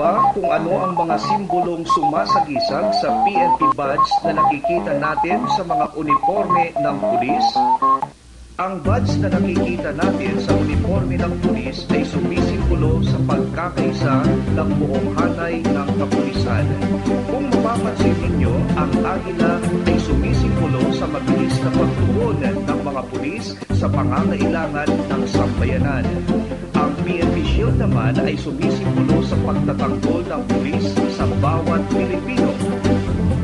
ba kung ano ang mga simbolong sumasagisag sa PNP badge na nakikita natin sa mga uniforme ng pulis? Ang badge na nakikita natin sa uniforme ng pulis ay sumisimbolo sa pagkakaisa ng buong hanay ng kapulisan. Kung mapapansin ninyo, ang agila ay sumisimbolo sa mabilis na pagtugon ng mga pulis sa pangangailangan ng sambayanan. Ang PNP Shield naman ay sumisimbolo sa pagtatanggol ng pulis sa bawat Pilipino.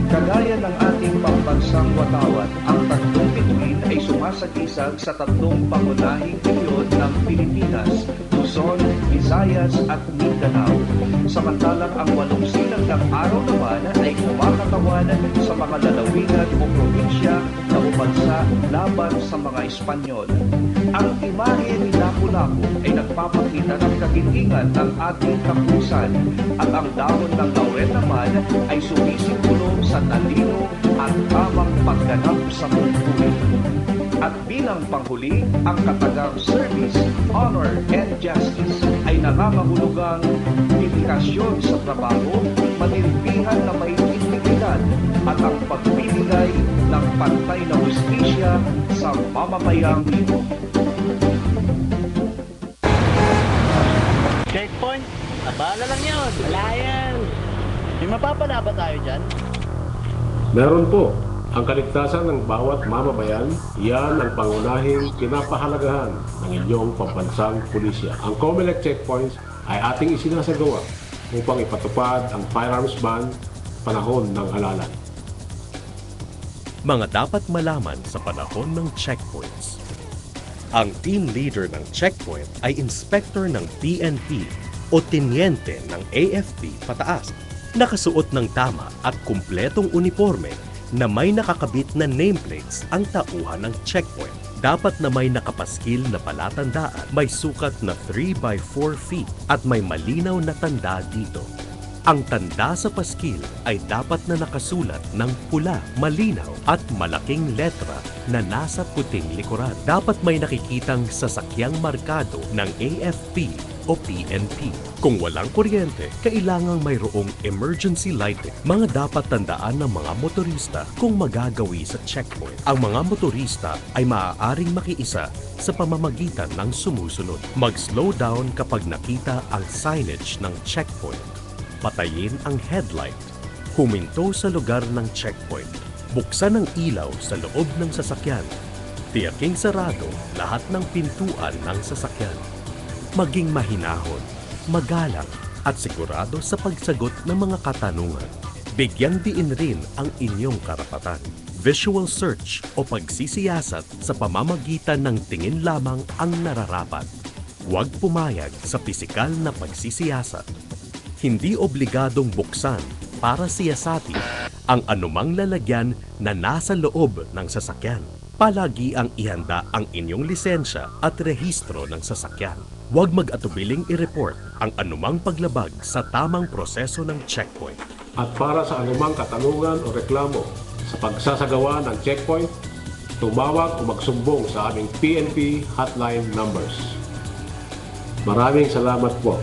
Kagaya ng ating pambansang watawat, ang tatlong bituin ay sumasagisag sa tatlong pangunahing rehiyon ng Pilipinas, Luzon, Visayas at Mindanao. Samantalang ang walong silang ng araw naman ay kumakatawan sa mga lalawigan o probinsya na umansa laban sa mga Espanyol. Ang imahe ni Lapu-Lapu ay nagpapakita ng kagitingan ng ating kapulisan at ang dahon ng laurel naman ay sumisimbolo sa talino at tamang pagganap sa buhay. At bilang panghuli, ang katagang service, honor, and justice ay nangangahulugang dedikasyon sa trabaho, madirigpihan na may integridad at ang pagbibigay ng pantay na hustisya sa mamamayang libo. Checkpoint? Abala lang yun. Wala yan. May mapapala ba tayo dyan? Meron po. Ang kaligtasan ng bawat mamamayan, yan ang pangunahing pinapahalagahan ng inyong pambansang pulisya. Ang COMELEC checkpoints ay ating isinasagawa upang ipatupad ang firearms ban panahon ng halalan. Mga dapat malaman sa panahon ng checkpoints. Ang team leader ng checkpoint ay inspector ng PNP o tenyente ng AFP pataas, nakasuot ng tama at kumpletong uniforme na may nakakabit na nameplates ang tauhan ng checkpoint. Dapat na may nakapaskil na palatandaan, may sukat na 3 by 4 feet at may malinaw na tanda dito. Ang tanda sa paskil ay dapat na nakasulat ng pula, malinaw at malaking letra na nasa puting likuran. Dapat may nakikitang sasakyang markado ng AFP o PNP. Kung walang kuryente, kailangang mayroong emergency lighting. Mga dapat tandaan ng mga motorista kung magagawi sa checkpoint. Ang mga motorista ay maaaring makiisa sa pamamagitan ng sumusunod. Mag-slow down kapag nakita ang signage ng checkpoint. Patayin ang headlight. Huminto sa lugar ng checkpoint. Buksan ang ilaw sa loob ng sasakyan. Tiyaking sarado lahat ng pintuan ng sasakyan. Maging mahinahon, magalang at sigurado sa pagsagot ng mga katanungan. Bigyang diin rin ang inyong karapatan. Visual search o pagsisiyasat sa pamamagitan ng tingin lamang ang nararapat. Huwag pumayag sa pisikal na pagsisiyasat. Hindi obligadong buksan para siyasatin ang anumang lalagyan na nasa loob ng sasakyan. Palagi ang ihanda ang inyong lisensya at rehistro ng sasakyan. Huwag mag-atubiling i-report ang anumang paglabag sa tamang proseso ng checkpoint. At para sa anumang katanungan o reklamo sa pagsasagawa ng checkpoint, tumawag o magsumbong sa aming PNP hotline numbers. Maraming salamat po.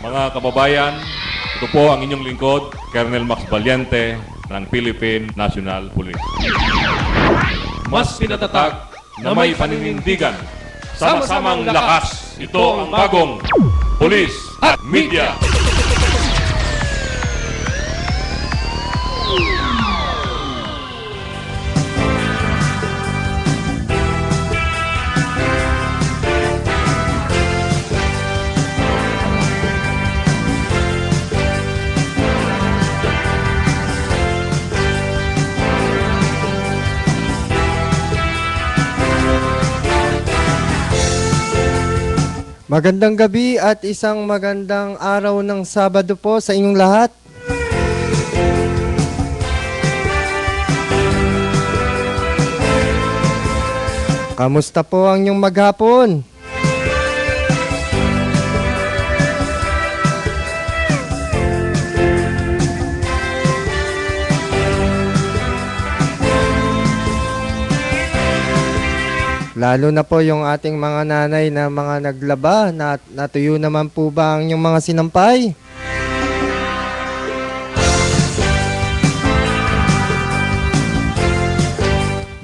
Mga kababayan, ito po ang inyong lingkod, Colonel Max Valiente ng Philippine National Police. Mas pinatatag na may paninindigan, sama-samang lakas, ito ang bagong Police at Media. Magandang gabi at isang magandang araw ng Sabado po sa inyong lahat. Kamusta po ang inyong maghapon? Lalo na po yung ating mga nanay na mga naglaba, natuyo naman po ba ang inyong mga sinampay?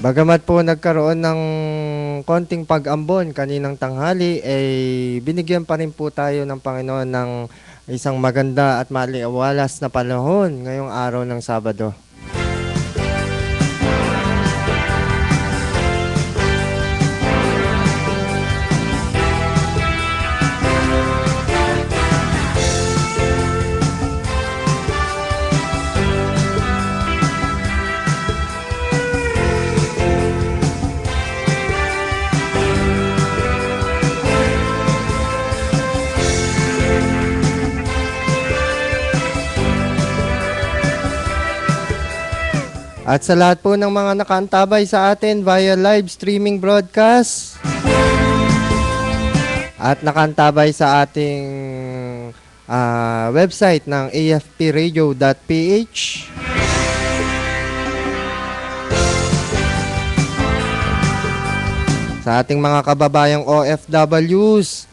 Bagamat po nagkaroon ng konting pag-ambon kaninang tanghali, binigyan pa rin po tayo ng Panginoon ng isang maganda at maliwalas na panahon ngayong araw ng Sabado. At sa lahat po ng mga nakaantabay sa atin via live streaming broadcast at nakaantabay sa ating website ng afpradio.ph, sa ating mga kababayang OFWs,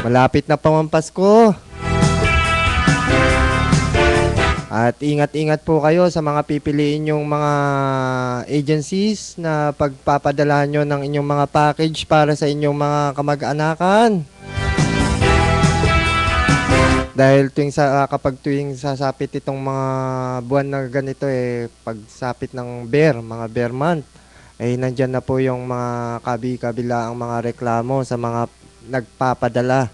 malapit na pa ang Pasko. At ingat-ingat po kayo sa mga pipiliin yung mga agencies na pagpapadala nyo ng inyong mga package para sa inyong mga kamag-anakan. Dahil kapag tuwing sasapit itong mga buwan na ganito, pagsapit ng mga bear month, nandyan na po yung mga kabi-kabila ang mga reklamo sa mga nagpapadala.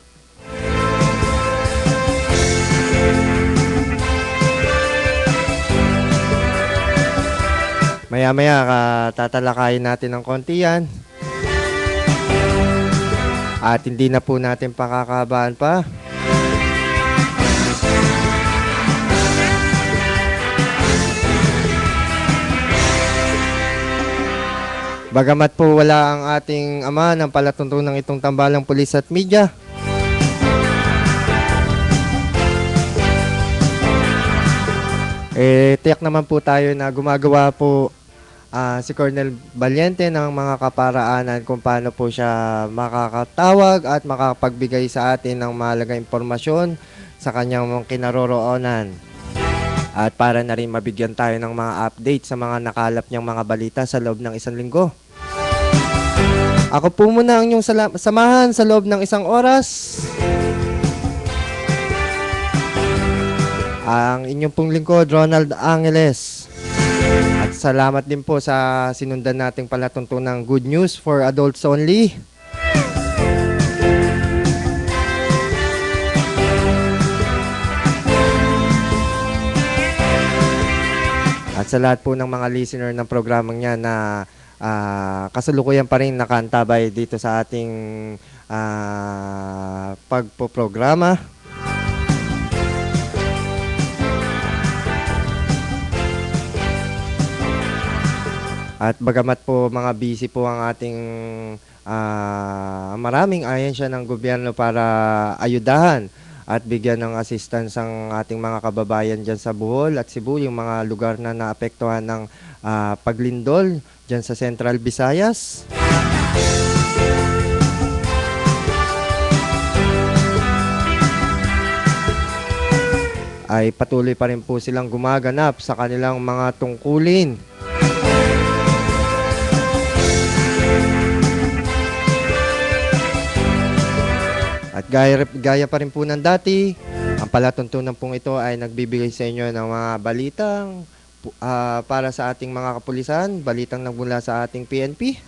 Maya-maya tatalakayin natin ng konti yan. At hindi na po natin pakakabaan pa. Bagamat po wala ang ating ama ng palatuntunan ng itong tambalang pulis at media, tiyak naman po tayo na gumagawa po si Colonel Valiente ng mga kaparaanan kung paano po siya makakatawag at makapagbigay sa atin ng mahalagang impormasyon sa kanyang kinaroroonan. At para na rin mabigyan tayo ng mga update sa mga nakalap niyang mga balita sa loob ng isang linggo. Ako po muna ang inyong samahan sa loob ng isang oras. Ang inyong pong lingkod, Ronald Angeles. At salamat din po sa sinundan nating palatuntunang good news for adults only. At sa lahat po ng mga listener ng programang niya na kasalukuyan pa rin nakaantabay dito sa ating pagpoprograma. At bagamat po mga busy po ang ating maraming ahensya ng gobyerno para ayudahan at bigyan ng assistance ang ating mga kababayan dyan sa Bohol at Cebu, yung mga lugar na naapektuhan ng paglindol dyan sa Central Visayas. Ay patuloy pa rin po silang gumaganap sa kanilang mga tungkulin. At gaya pa rin po ng dati, ang palatuntunan pong ito ay nagbibigay sa inyo ng mga balitang para sa ating mga kapulisan, balitang nagmula sa ating PNP.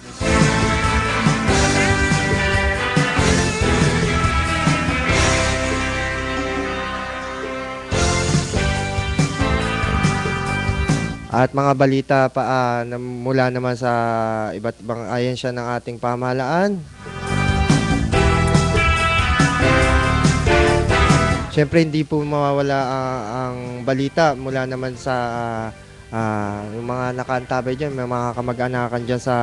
At mga balita pa mula naman sa iba't ibang ahensya ng ating pamahalaan. Siyempre hindi po mawawala ang balita mula naman sa yung mga nakaantabay dyan, may mga kamag-anakan dyan sa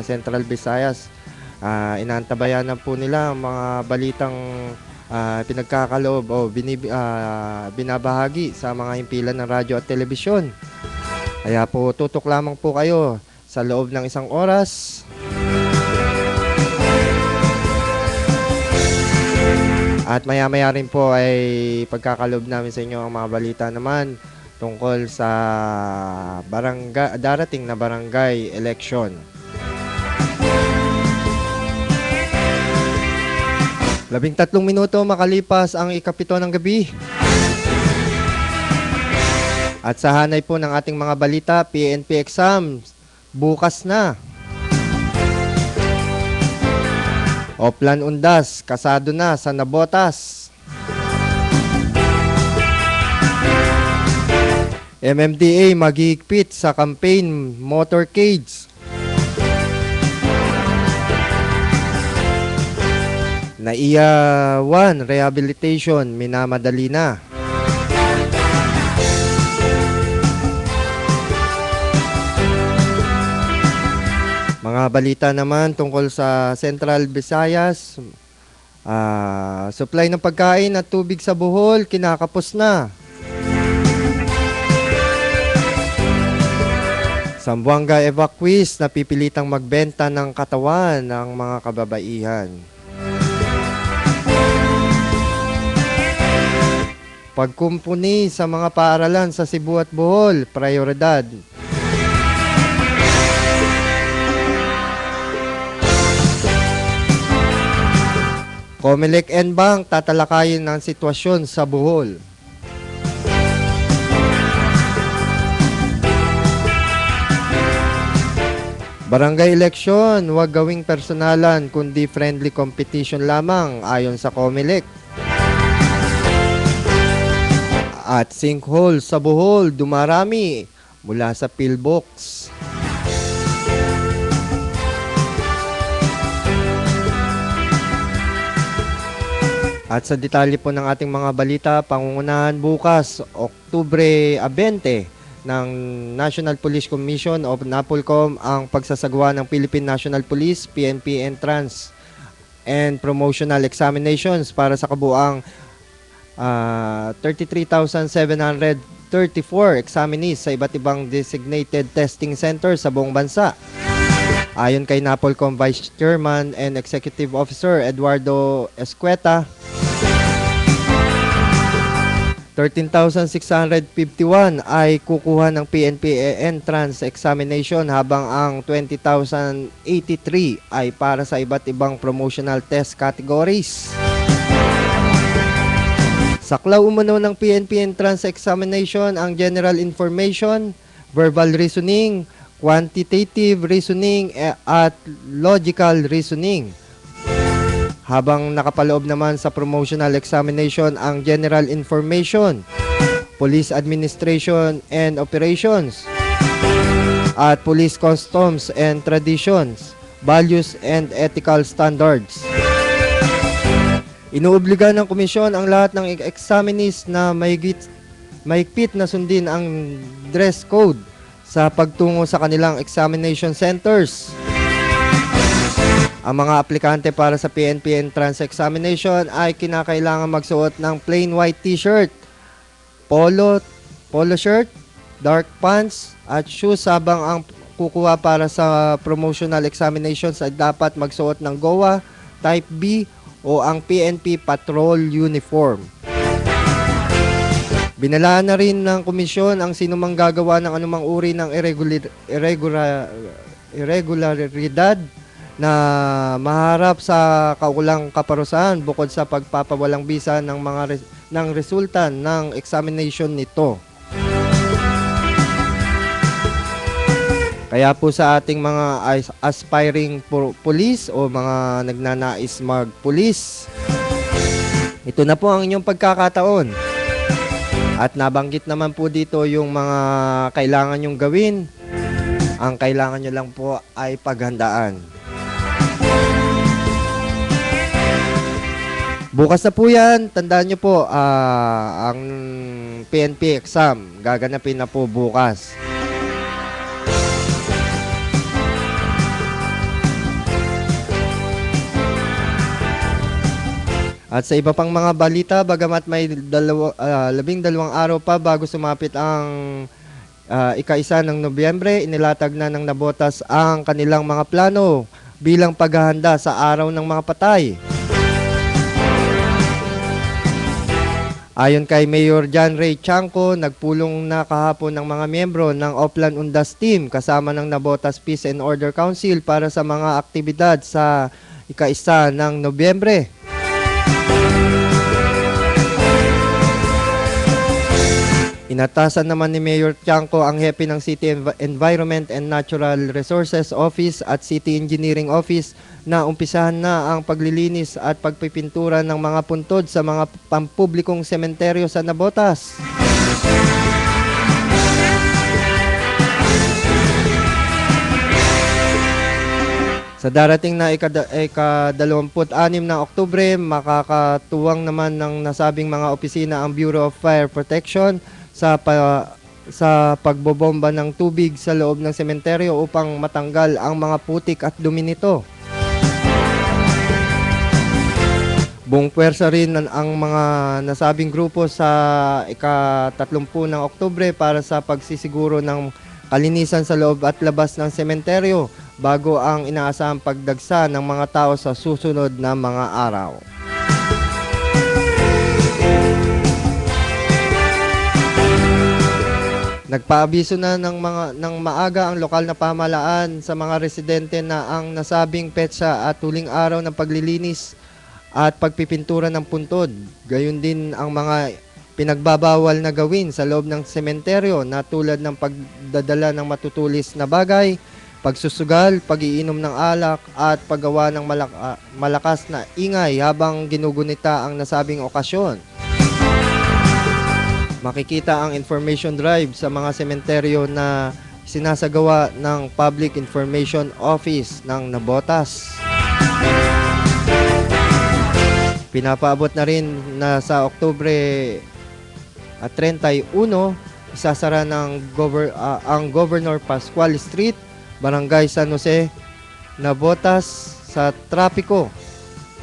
Central Visayas. Inaantabayan na po nila ang mga balitang pinagkakaloob o binabahagi sa mga himpilan ng radyo at telebisyon. Kaya po tutok lamang po kayo sa loob ng isang oras. At maya-maya rin po ay pagkakalob namin sa inyo ang mga balita naman tungkol sa darating na barangay election. 13 minuto makalipas ang ikapito ng gabi. At sa hanay po ng ating mga balita, PNP exam bukas na. Oplan Undas, kasado na sa Nabotas. MMDA maghihigpit sa campaign motorcades. NAIA 1 rehabilitation minamadali na. Mga balita naman tungkol sa Central Visayas, supply ng pagkain at tubig sa Bohol, kinakapos na. Zamboanga evacuees na pipilitang magbenta ng katawan ng mga kababaihan. Pagkumpuni sa mga paaralan sa Cebu at Bohol, prioridad. Comelec and Bank tatalakayin ng sitwasyon sa Bohol. Barangay election, huwag gawing personalan kundi friendly competition lamang ayon sa Comelec. At sinkhole sa Bohol dumarami mula sa pillbox. At sa detalye po ng ating mga balita, pangungunahan bukas, Oktubre 20, ng National Police Commission o NAPOLCOM ang pagsasagawa ng Philippine National Police, PNP Entrance and Promotional Examinations para sa kabuang 33,734 examinees sa iba't ibang designated testing center sa buong bansa. Ayon kay NAPOLCOM Vice Chairman and Executive Officer Eduardo Escueta, 13,651 ay kukuha ng PNP entrance examination habang ang 20,083 ay para sa iba't ibang promotional test categories. Saklaw umano ng PNP entrance examination ang general information, verbal reasoning, quantitative reasoning at logical reasoning. Habang nakapaloob naman sa promotional examination ang general information, police administration and operations, at police customs and traditions, values and ethical standards. Inuobliga ng komisyon ang lahat ng examinees na mahigpit na sundin ang dress code sa pagtungo sa kanilang examination centers. Ang mga aplikante para sa PNP entrance examination ay kinakailangan magsuot ng plain white t-shirt, polo shirt, dark pants at shoes, habang ang kukuha para sa promotional examinations ay dapat magsuot ng GOA, Type B o ang PNP Patrol Uniform. Binalaan na rin ng komisyon ang sinumang gagawa ng anumang uri ng irregularidad na maharap sa kaukulang kaparusahan bukod sa pagpapawalang bisa ng ng resulta ng examination nito. Kaya po sa ating mga aspiring police o mga nagnanais mag-police, ito na po ang inyong pagkakataon. At nabanggit naman po dito yung mga kailangan nyong gawin. Ang kailangan nyo lang po ay paghandaan. Bukas na po yan. Tandaan nyo po, ang PNP exam, gaganapin na po bukas. At sa iba pang mga balita, bagamat may 12 araw pa bago sumapit ang ika-1 ng Nobyembre, inilatag na ng Nabotas ang kanilang mga plano bilang paghahanda sa Araw ng Mga Patay. Ayon kay Mayor John Ray Chanco, nagpulong na kahapon ng mga miyembro ng Oplan Undas Team kasama ng Nabotas Peace and Order Council para sa mga aktibidad sa ika-1 ng Nobyembre. Inatasan naman ni Mayor Chanco ang hepe ng City Environment and Natural Resources Office at City Engineering Office na umpisahan na ang paglilinis at pagpipintura ng mga puntod sa mga pampublikong sementeryo sa Nabotas. Sa darating na ika-26 ng Oktubre, makakatuwang naman ng nasabing mga opisina ang Bureau of Fire Protection sa pagbobomba ng tubig sa loob ng sementeryo upang matanggal ang mga putik at dumi nito. Buong puwersa rin ang mga nasabing grupo sa ika-30 ng Oktubre para sa pagsisiguro ng kalinisan sa loob at labas ng sementeryo bago ang inaasahang pagdagsa ng mga tao sa susunod na mga araw. Nagpaabiso na ng maaga ang lokal na pamahalaan sa mga residente na ang nasabing petsa at huling araw ng paglilinis at pagpipintura ng puntod. Gayon din ang mga pinagbabawal na gawin sa loob ng sementeryo na tulad ng pagdadala ng matutulis na bagay, pagsusugal, pag-iinom ng alak at paggawa ng malakas na ingay habang ginugunita ang nasabing okasyon. Makikita ang information drive sa mga sementeryo na sinasagawa ng Public Information Office ng Nabotas. Pinapaabot na rin na sa Oktubre 31, isasara ng ang Governor Pascual Street, Barangay San Jose, Nabotas sa trapiko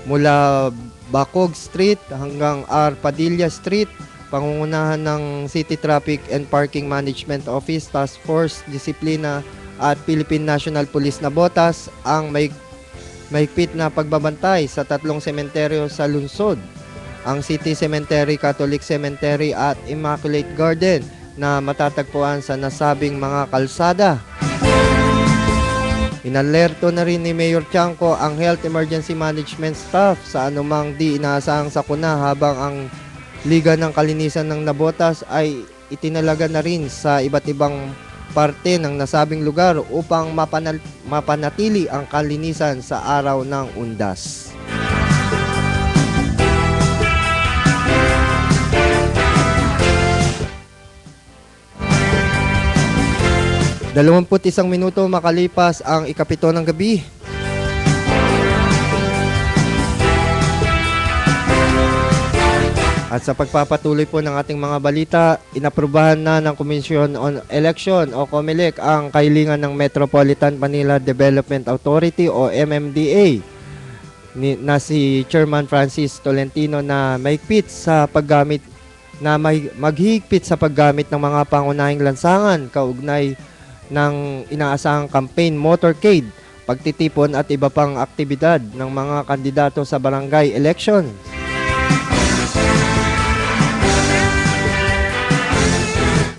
mula Bacog Street hanggang R. Padilla Street, pangungunahan ng City Traffic and Parking Management Office, Task Force, Disiplina at Philippine National Police Nabotas ang mahigpit na pagbabantay sa 3 sementeryo sa lungsod, ang City Cemetery, Catholic Cemetery at Immaculate Garden na matatagpuan sa nasabing mga kalsada. Inalerto na rin ni Mayor Chanco ang Health Emergency Management Staff sa anumang di inaasahang sakuna habang ang Liga ng Kalinisan ng Nabotas ay itinalaga na rin sa iba't ibang parte ng nasabing lugar upang mapanatili ang kalinisan sa araw ng Undas. Isang minuto makalipas ang ika-7 ng gabi. At sa pagpapatuloy po ng ating mga balita, inaprubahan na ng Commission on Election o COMELEC ang kahilingan ng Metropolitan Manila Development Authority o MMDA na si Chairman Francis Tolentino na maghigpit sa paggamit ng mga pangunahing lansangan kaugnay ng inaasahang campaign motorcade, pagtitipon at iba pang aktibidad ng mga kandidato sa barangay election.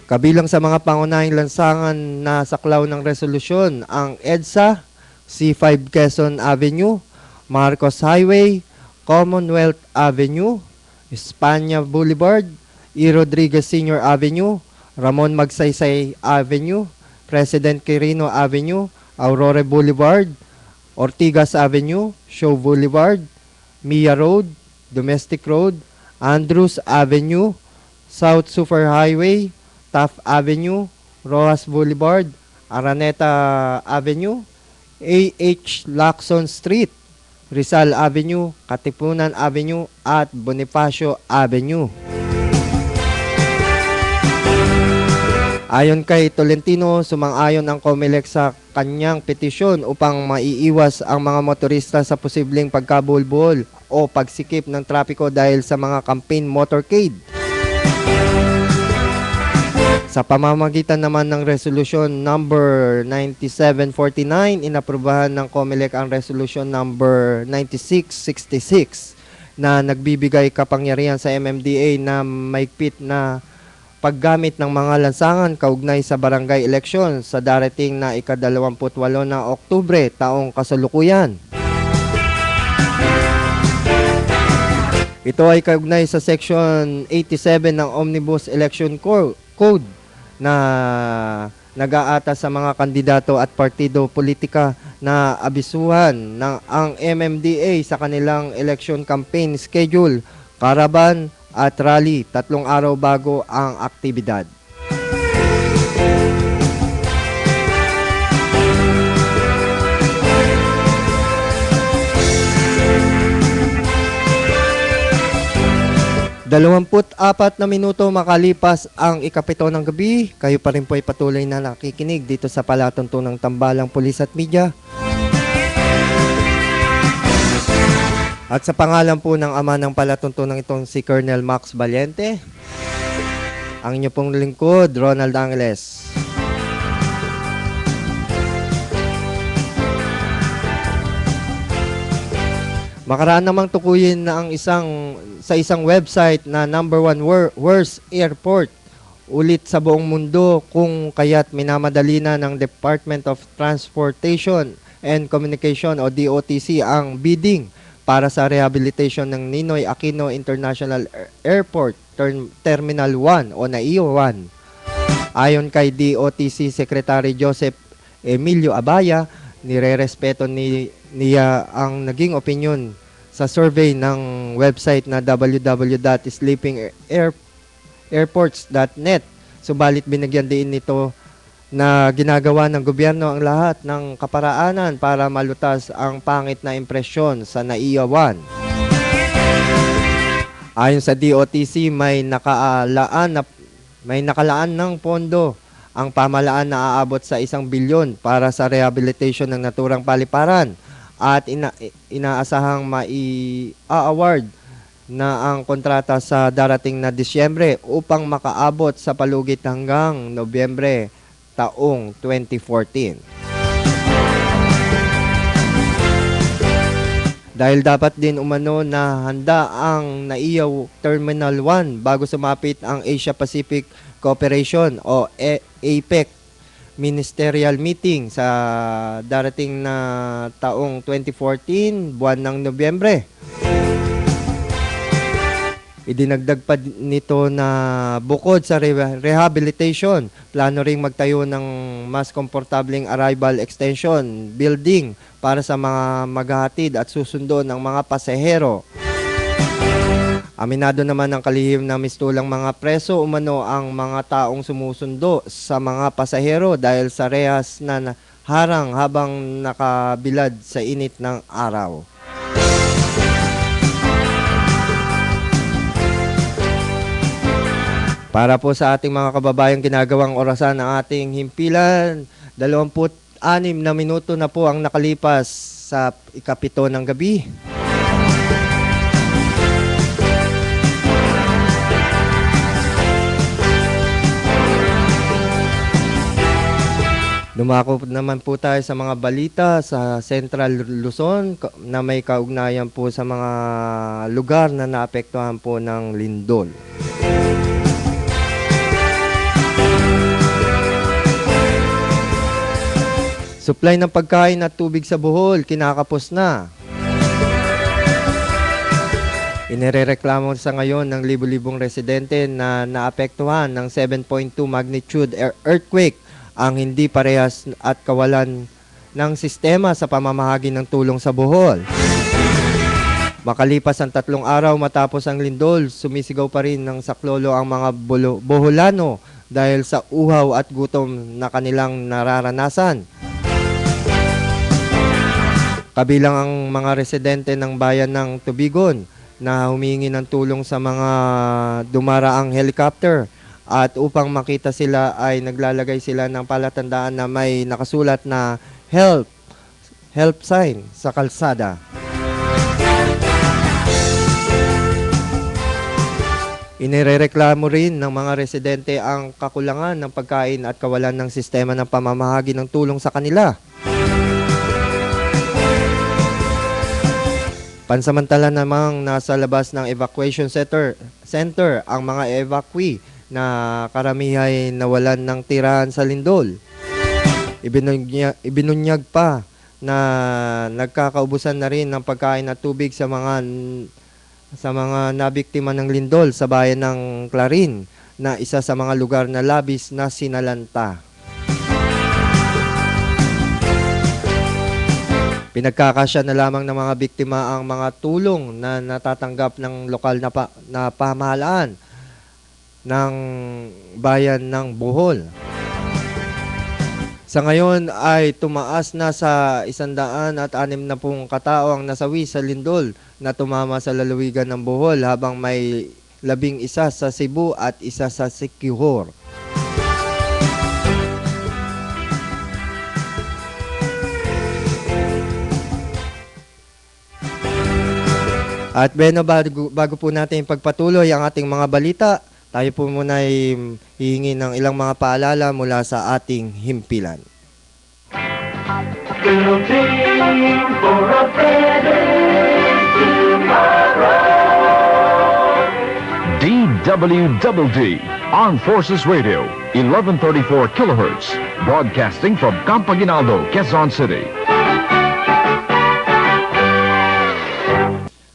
Kabilang sa mga pangunahing lansangan na saklaw ng resolusyon ang EDSA, C5 Quezon Avenue, Marcos Highway, Commonwealth Avenue, Espana Boulevard, E. Rodriguez Sr. Avenue, Ramon Magsaysay Avenue, President Quirino Avenue, Aurora Boulevard, Ortigas Avenue, Show Boulevard, Mia Road, Domestic Road, Andrews Avenue, South Super Highway, Taft Avenue, Rojas Boulevard, Araneta Avenue, A.H. Lacson Street, Rizal Avenue, Katipunan Avenue, at Bonifacio Avenue. Ayon kay Tolentino, sumang-ayon ang COMELEC sa kanyang petisyon upang maiiwas ang mga motorista sa posibleng pagkabulbul o pagsikip ng trapiko dahil sa mga campaign motorcade. Sa pamamagitan naman ng Resolution number 9749, inaprubahan ng COMELEC ang Resolution number 9666 na nagbibigay kapangyarihan sa MMDA na maigpit na paggamit ng mga lansangan kaugnay sa barangay election sa darating na ika-28 na Oktubre taong kasalukuyan. Ito ay kaugnay sa Section 87 ng Omnibus Election Code na nag-aatas sa mga kandidato at partido politika na abisuhan ng ang MMDA sa kanilang election campaign schedule, karaban at rally 3 araw bago ang aktibidad. Dalawamput-apat na minuto makalipas ang ika-7 ng gabi, kayo pa rin po ay patuloy na nakikinig dito sa palatuntunang Tambalang Pulis at Media. At sa pangalan po ng ama ng palatuntunan itong si Colonel Max Valiente, ang inyo pong lingkod, Ronald Angeles. Makaraan namang tukuyin na sa isang website na number 1 worst airport ulit sa buong mundo kung kaya't minamadali na ng Department of Transportation and Communication o DOTC ang bidding para sa rehabilitation ng Ninoy Aquino International Airport Terminal 1 o NAIO 1. Ayon kay DOTC Secretary Joseph Emilio Abaya, nirerespeto niya ang naging opinion sa survey ng website na www.sleepingairports.net. Subalit binigyan din nito na ginagawa ng gobyerno ang lahat ng kaparaanan para malutas ang pangit na impresyon sa NAIA 1. Ayon sa DOTC, may nakalaan ng pondo ang pamahalaan na aabot sa 1 bilyon para sa rehabilitation ng naturang paliparan at inaasahang mai-award na ang kontrata sa darating na Disyembre upang makaabot sa palugit hanggang Nobyembre taong 2014. Dahil dapat din umano na handa ang NAIA Terminal 1 bago sumapit ang Asia Pacific Cooperation o APEC Ministerial Meeting sa darating na taong 2014, buwan ng Nobyembre. Idinagdag pa nito na bukod sa rehabilitation, plano ring magtayo ng mas komportableng arrival extension building para sa mga maghahatid at susundo ng mga pasahero. Aminado naman ng kalihim na mistulang mga preso umano ang mga taong sumusundo sa mga pasahero dahil sa rehas na harang habang nakabilad sa init ng araw. Para po sa ating mga kababayang ginagawang orasan ng ating himpilan, 26 na minuto na po ang nakalipas sa ika-7 ng gabi. Dumako naman po tayo sa mga balita sa Central Luzon na may kaugnayan po sa mga lugar na naapektuhan po ng lindol. Supply ng pagkain at tubig sa Bohol, kinakapos na. Inirereklamo sa ngayon ng libu-libong residente na naapektuhan ng 7.2 magnitude earthquake ang hindi parehas at kawalan ng sistema sa pamamahagi ng tulong sa Bohol. Makalipas ang 3 araw matapos ang lindol, sumisigaw pa rin ng saklolo ang mga Boholano dahil sa uhaw at gutom na kanilang nararanasan. Kabilang ang mga residente ng bayan ng Tubigon na humingi ng tulong sa mga dumaraang helicopter at upang makita sila ay naglalagay sila ng palatandaan na may nakasulat na help sign sa kalsada. Inirereklamo rin ng mga residente ang kakulangan ng pagkain at kawalan ng sistema ng pamamahagi ng tulong sa kanila. Pansamantala namang nasa labas ng evacuation center ang mga evacuee na karamihan ay nawalan ng tirahan sa lindol. Ibinunyag pa na nagkakaubusan na rin ng pagkain at tubig sa mga nabiktima ng lindol sa bayan ng Clarin na isa sa mga lugar na labis na sinalanta. Pinagkakasya na lamang ng mga biktima ang mga tulong na natatanggap ng lokal na pamahalaan ng bayan ng Bohol. Sa ngayon ay tumaas na sa 160 katao ang nasawi sa lindol na tumama sa lalawigan ng Bohol habang may 11 sa Cebu at 1 sa Siquijor. At Beno, bago po natin pagpatuloy ang ating mga balita, tayo po muna ay hihingi ng ilang mga paalala mula sa ating himpilan. DWDD, Armed Forces Radio, 1134 kilohertz, broadcasting from Campo Aguinaldo, Quezon City.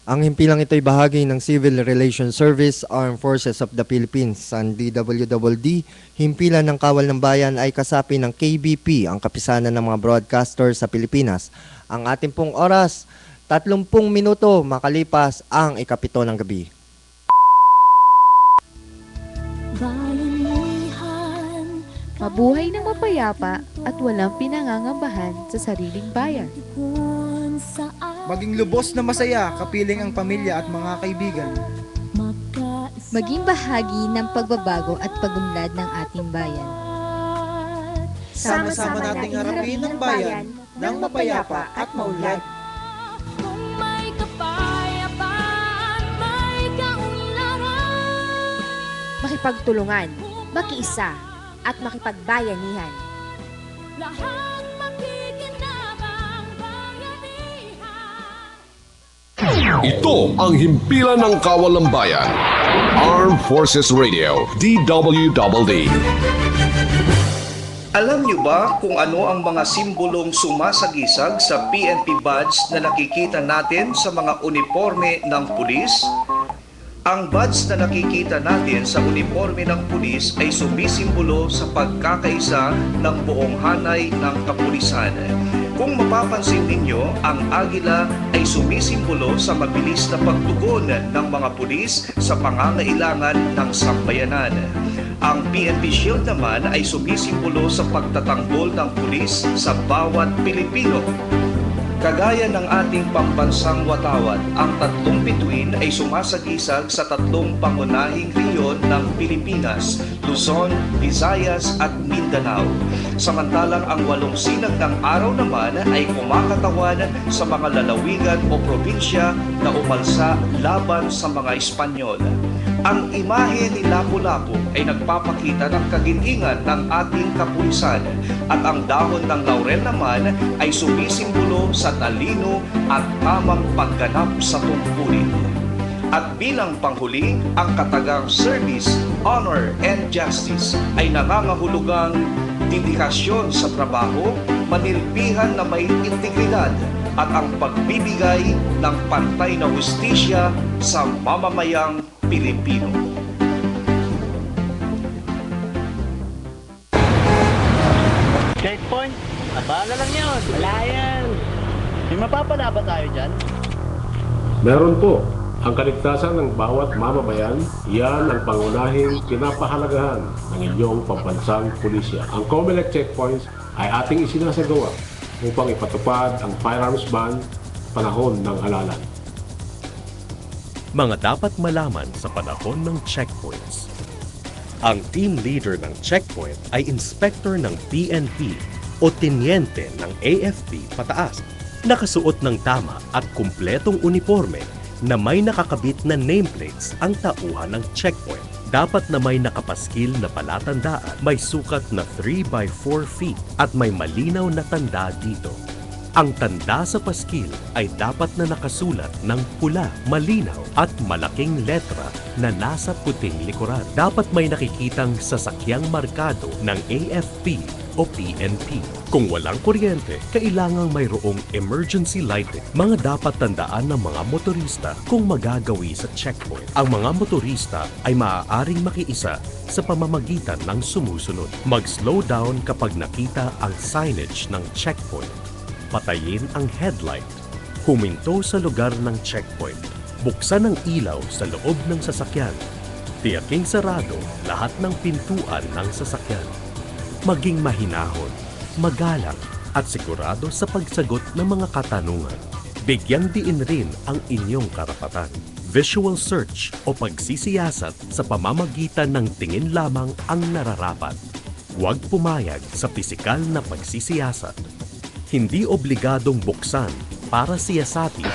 Ang himpilang ito ay bahagi ng Civil Relations Service, Armed Forces of the Philippines. Ang DWDD, himpilan ng Kawal ng Bayan ay kasapi ng KBP, ang kapisanan ng mga broadcasters sa Pilipinas. Ang ating pong oras, 30 minuto makalipas ang 7 ng gabi. Bayanihan, mabuhay ng mapayapa at walang pinangangambahan sa sariling bayan. Maging lubos na masaya, kapiling ang pamilya at mga kaibigan. Maging bahagi ng pagbabago at pagunlad ng ating bayan. Sama-sama nating harapin ang bayan ng mapayapa at maunlad. Kung may kapayapaan, may kaunlaran. Makipagtulungan, makiisa, at makipagbayanihan. Lahat makikinabang bayanihan. Ito ang himpilan ng Kawal ng Bayan. Armed Forces Radio, DWDD. Alam niyo ba kung ano ang mga simbolong sumasagisag sa PNP badge na nakikita natin sa mga uniforme ng pulis? Ang badge na nakikita natin sa uniforme ng pulis ay sumisimbolo sa pagkakaisa ng buong hanay ng kapulisan. Kung mapapansin ninyo, ang agila ay sumisimbolo sa mabilis na pagtugon ng mga pulis sa pangangailangan ng sambayanan. Ang PNP Shield naman ay sumisimbolo sa pagtatanggol ng pulis sa bawat Pilipino. Kagaya ng ating pambansang watawat, ang 3 bituin ay sumasagisag sa 3 pangunahing rehiyon ng Pilipinas, Luzon, Visayas at Mindanao. Samantalang ang 8 sinag ng araw naman ay kumakatawan sa mga lalawigan o probinsya na umalsa laban sa mga Espanyol. Ang imahe ni Lapu-Lapu ay nagpapakita ng kagitingan ng ating kapulisan at ang dahon ng laurel naman ay sumisimbolo sa talino at tamang pagganap sa tungkulin. At bilang panghuli, ang katagang service, honor, and justice ay nangangahulugang dedikasyon sa trabaho, manilbihan na may integridad at ang pagbibigay ng pantay na hustisya sa mamamayang Pilipino. Checkpoint? Abala lang yun. Wala yan. May mapapala ba tayo dyan? Meron po. Ang kaligtasan ng bawat mamamayan, yan ang pangunahing pinapahalagahan ng inyong pambansang pulisya. Ang COMELEC checkpoints ay ating isinasagawa upang ipatupad ang firearms ban panahon ng halalan. Mga dapat malaman sa panahon ng checkpoints. Ang team leader ng checkpoint ay inspector ng PNP o tenyente ng AFP pataas, nakasuot ng tama at kumpletong uniforme na may nakakabit na nameplates ang tauhan ng checkpoint. Dapat na may nakapaskil na palatandaan, may sukat na 3 by 4 feet at may malinaw na tanda dito. Ang tanda sa paskil ay dapat na nakasulat ng pula, malinaw at malaking letra na nasa puting likuran. Dapat may nakikitang sasakyang markado ng AFP o PNP. Kung walang kuryente, kailangang mayroong emergency lighting. Mga dapat tandaan ng mga motorista kung magagawi sa checkpoint. Ang mga motorista ay maaaring makiisa sa pamamagitan ng sumusunod. Mag-slow down kapag nakita ang signage ng checkpoint. Patayin ang headlight. Huminto sa lugar ng checkpoint. Buksan ang ilaw sa loob ng sasakyan. Tiyaking sarado lahat ng pintuan ng sasakyan. Maging mahinahon, magalang at sigurado sa pagsagot ng mga katanungan. Bigyang diin rin ang inyong karapatan. Visual search o pagsisiyasat sa pamamagitan ng tingin lamang ang nararapat. Huwag pumayag sa pisikal na pagsisiyasat. Hindi obligadong buksan para siyasatin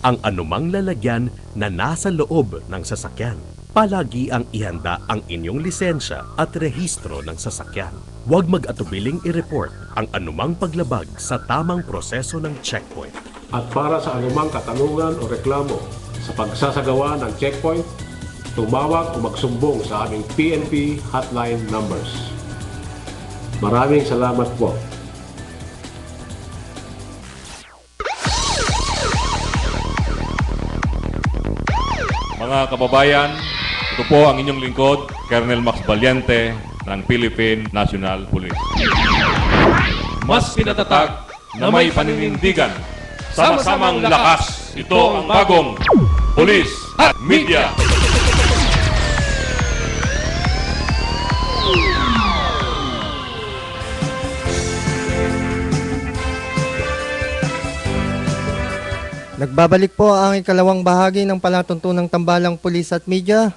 ang anumang lalagyan na nasa loob ng sasakyan. Palagi ang ihanda ang inyong lisensya at rehistro ng sasakyan. Huwag mag-atubiling i-report ang anumang paglabag sa tamang proseso ng checkpoint. At para sa anumang katanungan o reklamo sa pagsasagawa ng checkpoint, tumawag o magsumbong sa aming PNP hotline numbers. Maraming salamat po. Mga kababayan, ito po ang inyong lingkod, Colonel Max Valiente ng Philippine National Police. Mas pinatatag na may paninindigan, sama-samang lakas, ito ang bagong Police at Media. Nagbabalik po ang ikalawang bahagi ng palatuntunang tambalang pulis at media.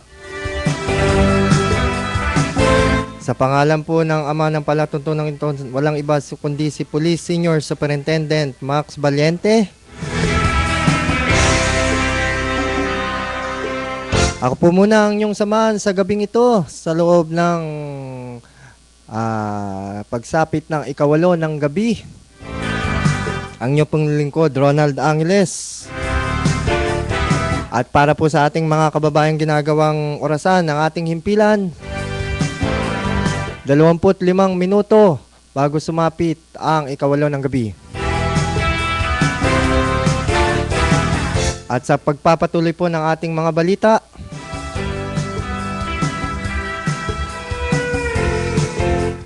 Sa pangalan po ng ama ng palatuntunang ito, walang iba kundi si Police Senior Superintendent Max Valiente. Ako po muna ang inyong samahan sa gabing ito sa loob ng pagsapit ng ikawalo ng gabi. Ang inyong pong lingkod, Ronald Angeles. At para po sa ating mga kababayang ginagawang orasan ng ating himpilan, 25 minuto bago sumapit ang ikawalo ng gabi. At sa pagpapatuloy po ng ating mga balita,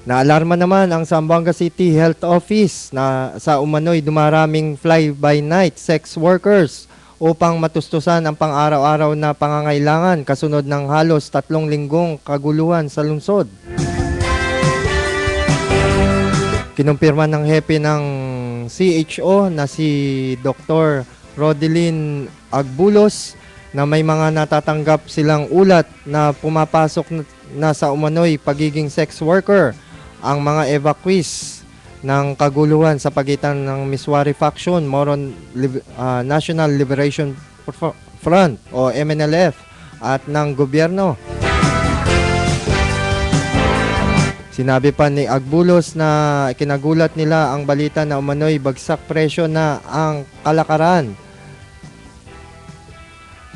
naalarma naman ang Zamboanga City Health Office na sa umano'y dumaraming fly-by-night sex workers upang matustusan ang pang-araw-araw na pangangailangan kasunod ng halos 3 linggong kaguluhan sa lungsod. Kinumpirma ng hepe ng CHO na si Dr. Rodelyn Agbulos na may mga natatanggap silang ulat na pumapasok na sa umano'y pagiging sex worker ang mga evacuees ng kaguluhan sa pagitan ng Miswari Faction, Moron National Liberation Front o MNLF at ng gobyerno. Sinabi pa ni Agbulos na kinagulat nila ang balita na umano'y bagsak presyo na ang kalakaran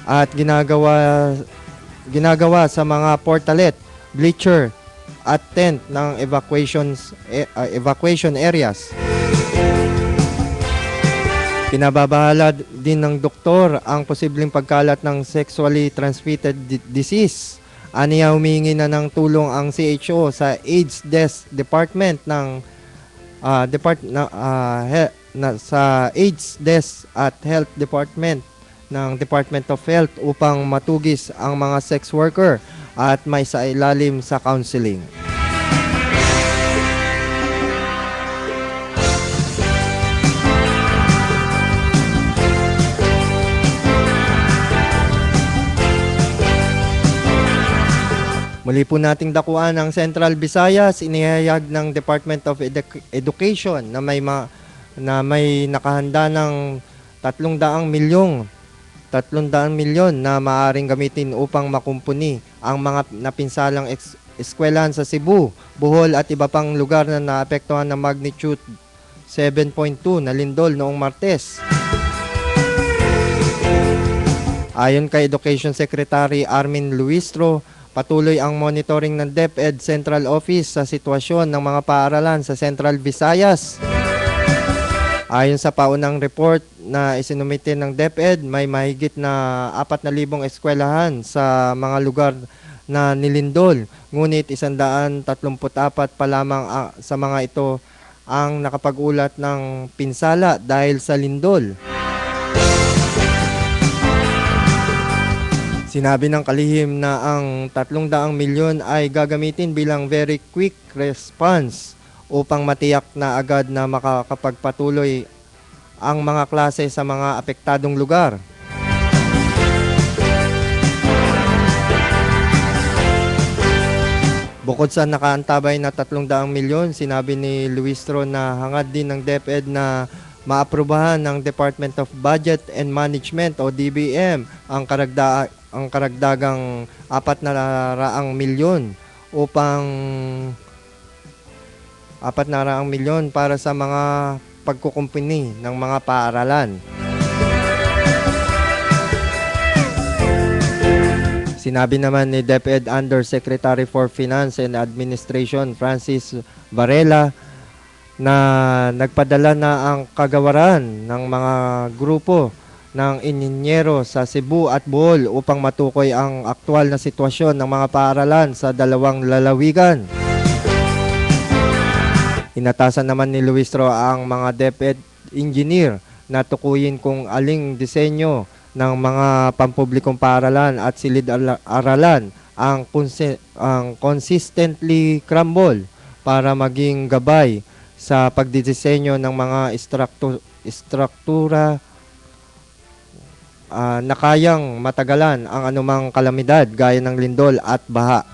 at ginagawa sa mga portalet, bleacher at tent ng evacuation areas. Pinababahala din ng doktor ang posibleng pagkalat ng sexually transmitted disease. Aniya humingi na ng tulong ang CHO sa AIDS Desk Department ng sa AIDS Desk at Health Department ng Department of Health upang matugis ang mga sex worker at may sailalim sa counseling. Muli po nating dakuan ang Central Visayas, inihayag ng Department of Education na may nakahanda ng 300 milyong 300 milyon na maaaring gamitin upang makumpuni ang mga napinsalang eskwelahan sa Cebu, Bohol at iba pang lugar na naapektuhan ng magnitude 7.2 na lindol noong Martes. Ayon kay Education Secretary Armin Luistro, patuloy ang monitoring ng DepEd Central Office sa sitwasyon ng mga paaralan sa Central Visayas. Ayon sa paunang report na isinumite ng DepEd, may mahigit na 4,000 eskwelahan sa mga lugar na nilindol. Ngunit 134 pa lamang sa mga ito ang nakapag-ulat ng pinsala dahil sa lindol. Sinabi ng kalihim na ang 300 milyon ay gagamitin bilang very quick response upang matiyak na agad na makakapagpatuloy ang mga klase sa mga apektadong lugar. Bukod sa nakaantabay na 300 milyon, sinabi ni Luistro na hangad din ng DepEd na maaprubahan ng Department of Budget and Management o DBM ang karagdagang 400 milyon upang 400 milyon para sa mga pagkukumpuni ng mga paaralan. Sinabi naman ni DepEd Undersecretary for Finance and Administration Francis Varela na nagpadala na ang kagawaran ng mga grupo ng inhinyero sa Cebu at Bohol upang matukoy ang aktwal na sitwasyon ng mga paaralan sa dalawang lalawigan. Inatasan naman ni Luistro ang mga DepEd engineer na tukuyin kung aling disenyo ng mga pampublikong paaralan at silid-aralan ang consistently crumble para maging gabay sa pagdidisenyo ng mga istruktura na kayang matagalan ang anumang kalamidad gaya ng lindol at baha.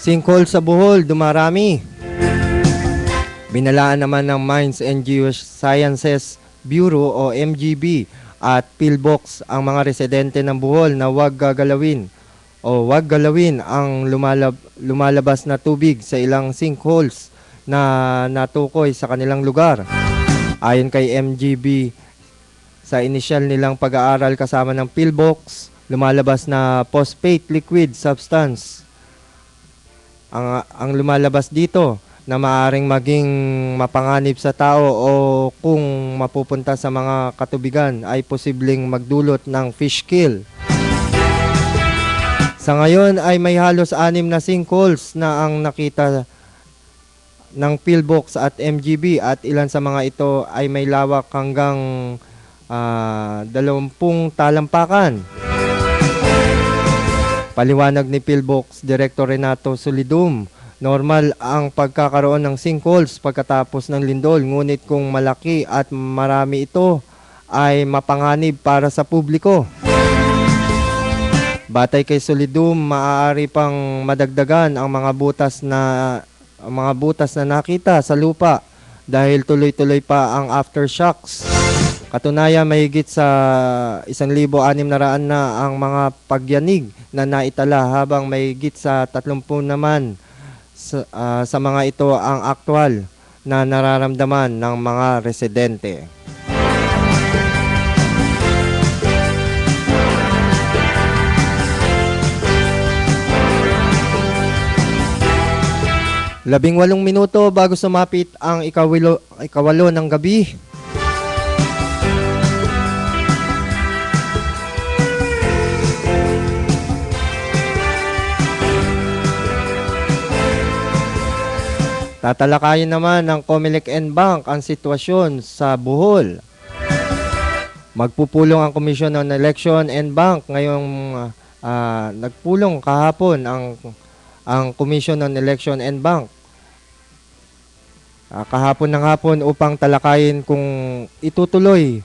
Sinkhole sa Bohol, dumarami. Binalaan naman ng Mines and Geosciences Bureau o MGB at PhilBox ang mga residente ng Bohol na huwag galawin ang lumalabas na tubig sa ilang sinkholes na natukoy sa kanilang lugar. Ayon kay MGB, sa inisyal nilang pag-aaral kasama ng PhilBox, lumalabas na phosphate liquid substance ang lumalabas dito na maaaring maging mapanganib sa tao o kung mapupunta sa mga katubigan ay posibleng magdulot ng fish kill. Sa ngayon ay may halos 6 na sinkholes na ang nakita ng PhilBox at MGB at ilan sa mga ito ay may lawak hanggang 20 talampakan. Paliwanag ni PhilBox Director Renato Solidum, normal ang pagkakaroon ng sinkholes pagkatapos ng lindol, ngunit kung malaki at marami ito ay mapanganib para sa publiko. Batay kay Solidum, maaari pang madagdagan ang mga butas na nakita sa lupa dahil tuloy-tuloy pa ang aftershocks. Katunayan, mahigit sa 1,600 na ang mga pagyanig na naitala habang mahigit sa 30 naman sa mga ito ang aktwal na nararamdaman ng mga residente. Labing 8 minuto bago sumapit ang ikawalo ng gabi. Tatalakayin naman ng Comelec and Bank ang sitwasyon sa Bohol. Magpupulong ang Commission on Election and Bank ngayong nagpulong kahapon ang Commission on Election and Bank. Kahapon ng hapon upang talakayin kung itutuloy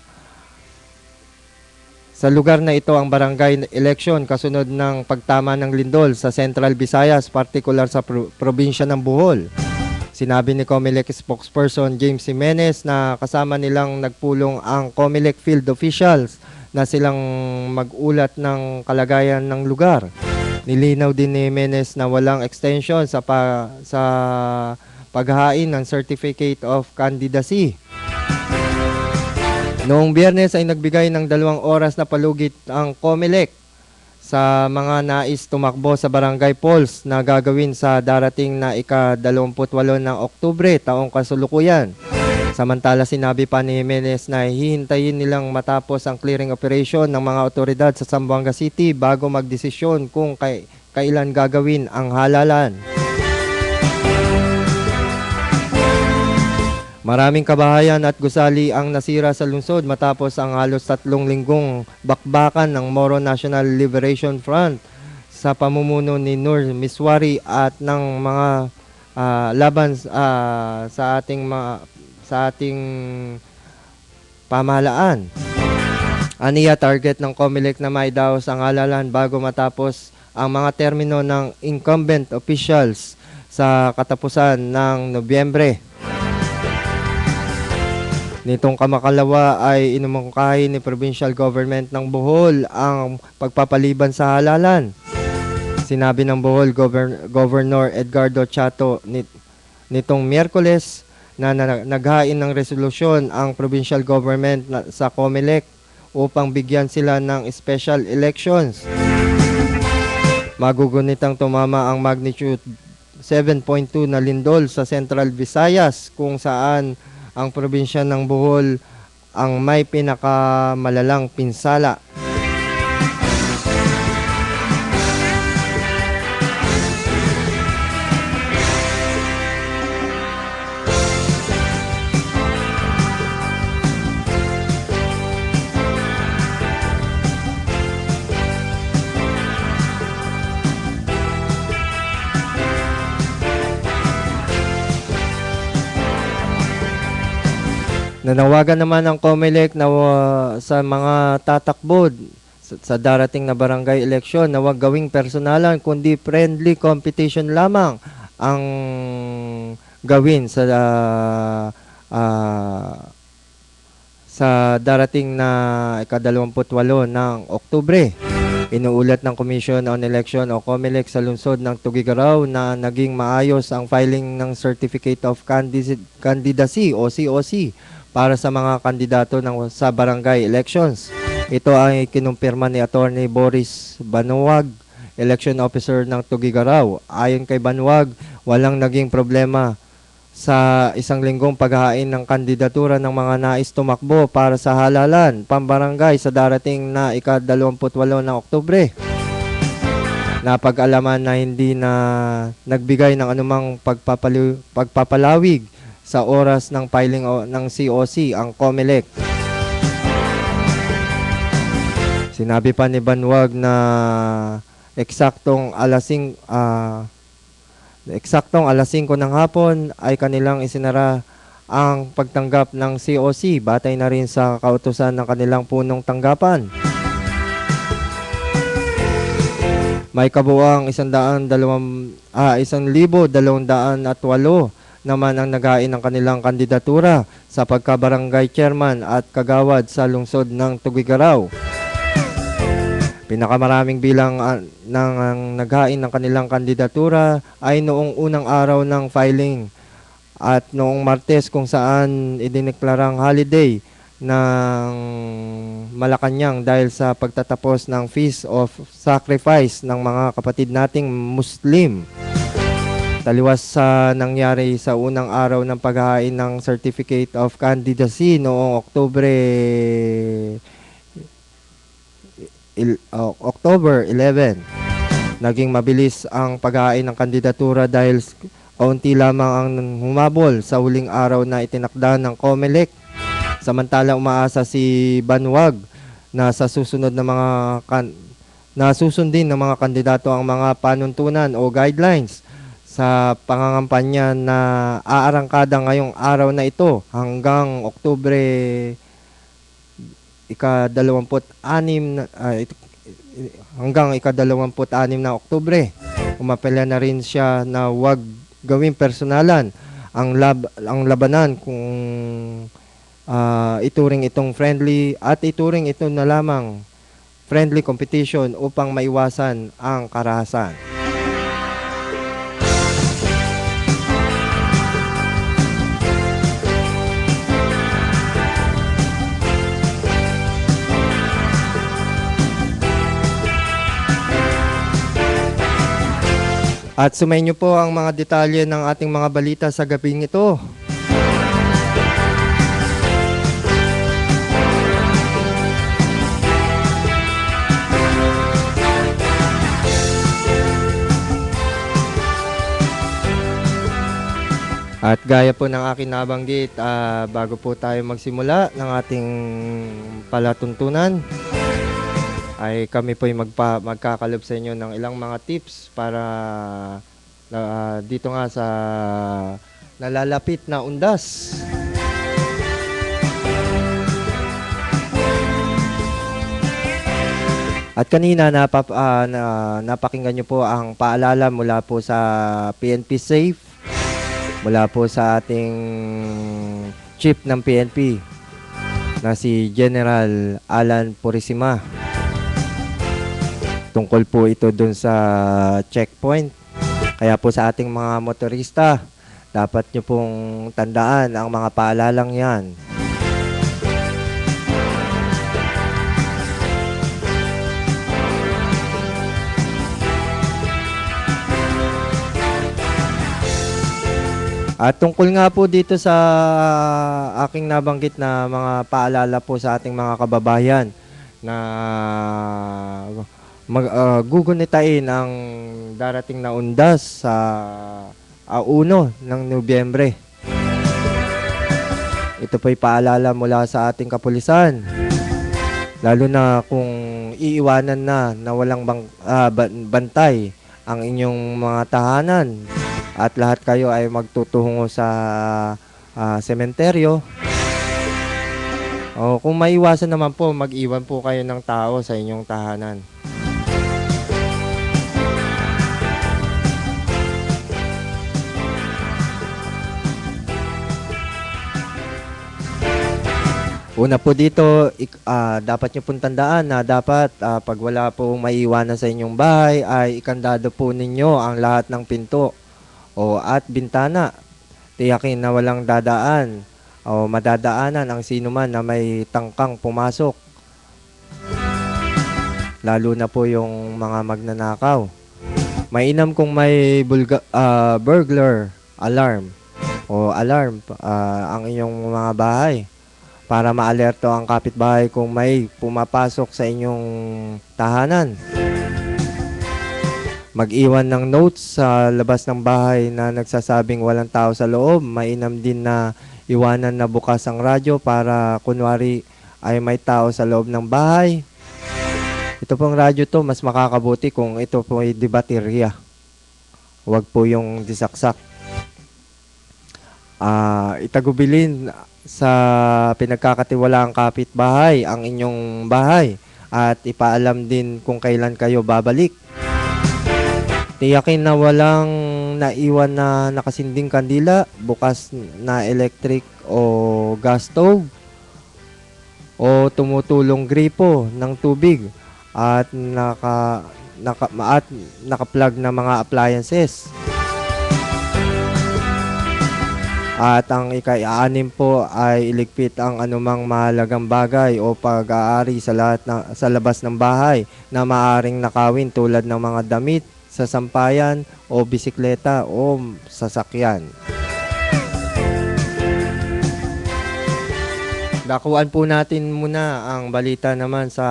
Sa lugar na ito ang barangay election kasunod ng pagtama ng lindol sa Central Visayas, partikular sa probinsya ng Bohol. Sinabi ni COMELEC spokesperson James Jimenez na kasama nilang nagpulong ang COMELEC field officials na silang mag-ulat ng kalagayan ng lugar. Nilinaw din ni Jimenez na walang extension sa paghahain ng Certificate of Candidacy. Noong Biyernes ay nagbigay ng 2 oras na palugit ang COMELEC sa mga nais tumakbo sa barangay polls na gagawin sa darating na ika-28 ng Oktubre taong kasulukuyan. Samantala sinabi pa ni Jimenez na hihintayin nilang matapos ang clearing operation ng mga otoridad sa Zamboanga City bago magdesisyon kung kailan gagawin ang halalan. Maraming kabahayan at gusali ang nasira sa lungsod matapos ang halos 3 linggong bakbakan ng Moro National Liberation Front sa pamumuno ni Nur Miswari at ng mga laban sa ating pamahalaan. Aniya target ng COMELEC na maidaos ang halalan bago matapos ang mga termino ng incumbent officials sa katapusan ng Nobyembre. Nitong kamakalawa ay inumungkahi ni provincial government ng Bohol ang pagpapaliban sa halalan. Sinabi ng Bohol Governor Edgardo Chato nitong Miyerkules na naghain ng resolusyon ang provincial government sa COMELEC upang bigyan sila ng special elections. Magugunitang tumama ang magnitude 7.2 na lindol sa Central Visayas kung saan ang probinsya ng Bohol ang may pinakamalalang pinsala. Nanawagan naman ang COMELEC na sa mga tatakbo sa darating na barangay eleksyon na huwag gawing personalan kundi friendly competition lamang ang gawin sa darating na ika-28 ng Oktubre. Inuulat ng Commission on Election o COMELEC sa lungsod ng Tugigaraw na naging maayos ang filing ng Certificate of Candidacy o COC para sa mga kandidato sa barangay elections. Ito ay kinumpirma ni Attorney Boris Banuwag, Election Officer ng Tugigaraw. Ayon kay Banuwag, walang naging problema sa 1 linggong paghahain ng kandidatura ng mga nais tumakbo para sa halalan pambarangay sa darating na ika-28 ng Oktubre. Napag-alaman na hindi na nagbigay ng anumang pagpapalawig sa oras ng filing ng COC ang COMELEC. Sinabi pa ni Banuwag na eksaktong alas 5 ng hapon ay kanilang isinara ang pagtanggap ng COC batay na rin sa kautusan ng kanilang punong tanggapan. May kabuuang 1,208 naman ang naghain ng kanilang kandidatura sa pagkabarangay chairman at kagawad sa lungsod ng Tugigaraw. Pinakamaraming bilang ng naghain ng kanilang kandidatura ay noong unang araw ng filing at noong Martes kung saan idineklarang holiday ng Malacanang dahil sa pagtatapos ng Feast of Sacrifice ng mga kapatid nating Muslim. Taliwas sa nangyari sa unang araw ng paghahain ng Certificate of Candidacy noong October 11. Naging mabilis ang paghahain ng kandidatura dahil kaunti lamang ang humabol sa huling araw na itinakda ng COMELEC. Samantala umaasa si Banuwag na sa susunod na susundin ng mga kandidato ang mga panuntunan o guidelines sa pangangampanya na aarangkada ngayong araw na ito hanggang Oktubre hanggang ika-26 na Oktubre. Umapela na rin siya na wag gawing personalan ang labanan kung ituring itong friendly at ituring ito na lamang friendly competition upang maiwasan ang karahasan. At sumayin niyo po ang mga detalye ng ating mga balita sa gabing ito. At gaya po ng aking nabanggit, bago po tayo magsimula ng ating palatuntunan, ay kami po magkakalob sa inyo ng ilang mga tips para dito nga sa nalalapit na undas. At kanina napakinggan nyo po ang paalala mula po sa PNP Safe, mula po sa ating chief ng PNP na si General Alan Purisima. Tungkol po ito dun sa checkpoint. Kaya po sa ating mga motorista, dapat nyo pong tandaan ang mga paalalang yan. At tungkol nga po dito sa aking nabanggit na mga paalala po sa ating mga kababayan na gugunitain ang darating na undas sa 1 ng Nobyembre. Ito po'y paalala mula sa ating kapulisan. Lalo na kung iiwanan na walang bantay ang inyong mga tahanan at lahat kayo ay magtutungo sa sementeryo. O kung maiwasan naman po, mag-iwan po kayo ng tao sa inyong tahanan. Una po dito, dapat nyo pong tandaan na dapat pag wala po maiiwanan sa inyong bahay ay ikandado po ninyo ang lahat ng pinto at bintana. Tiyakin na walang dadaan o madadaanan ang sino man na may tangkang pumasok. Lalo na po yung mga magnanakaw. Mainam kung may burglar alarm o alarm ang inyong mga bahay, para maalerto ang kapitbahay kung may pumapasok sa inyong tahanan. Mag-iwan ng notes sa labas ng bahay na nagsasabing walang tao sa loob. Mainam din na iwanan na bukas ang radyo para kunwari ay may tao sa loob ng bahay. Ito pong radyo to, mas makakabuti kung ito po ay di baterya. Huwag po yung disaksak. Itagubilin sa pinagkakatiwalaang kapitbahay ang inyong bahay at ipaalam din kung kailan kayo babalik. Tiyakin na walang naiwan na nakasinding kandila, bukas na electric o gas stove o tumutulong gripo ng tubig at naka-plug na mga appliances. At ang ika-6 po ay iligpit ang anumang mahalagang bagay o pag-aari sa labas ng bahay na maaaring nakawin tulad ng mga damit, sasampayan o bisikleta o sasakyan. Dakuan po natin muna ang balita naman sa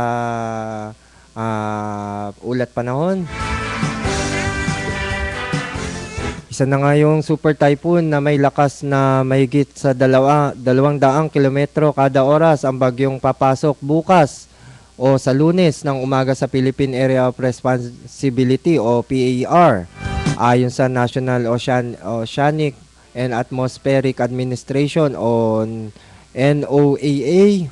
ulat panahon. Isa na nga yung super typhoon na may lakas na mahigit sa 200 kilometro kada oras ang bagyong papasok bukas o sa Lunes ng umaga sa Philippine Area of Responsibility o PAR. Ayon sa National Oceanic and Atmospheric Administration o NOAA,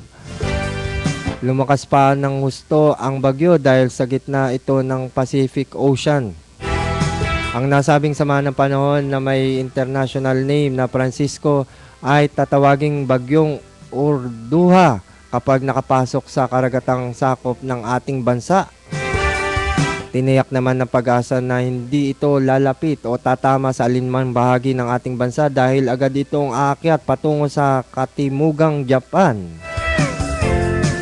Lumakas pa ng husto ang bagyo dahil sa gitna ito ng Pacific Ocean. Ang nasabing sama ng panahon na may international name na Francisco ay tatawaging bagyong Urduha kapag nakapasok sa karagatang sakop ng ating bansa. Tiniyak naman ng Pag-asa na hindi ito lalapit o tatama sa alinmang bahagi ng ating bansa dahil agad itong aakyat patungo sa katimugang Japan.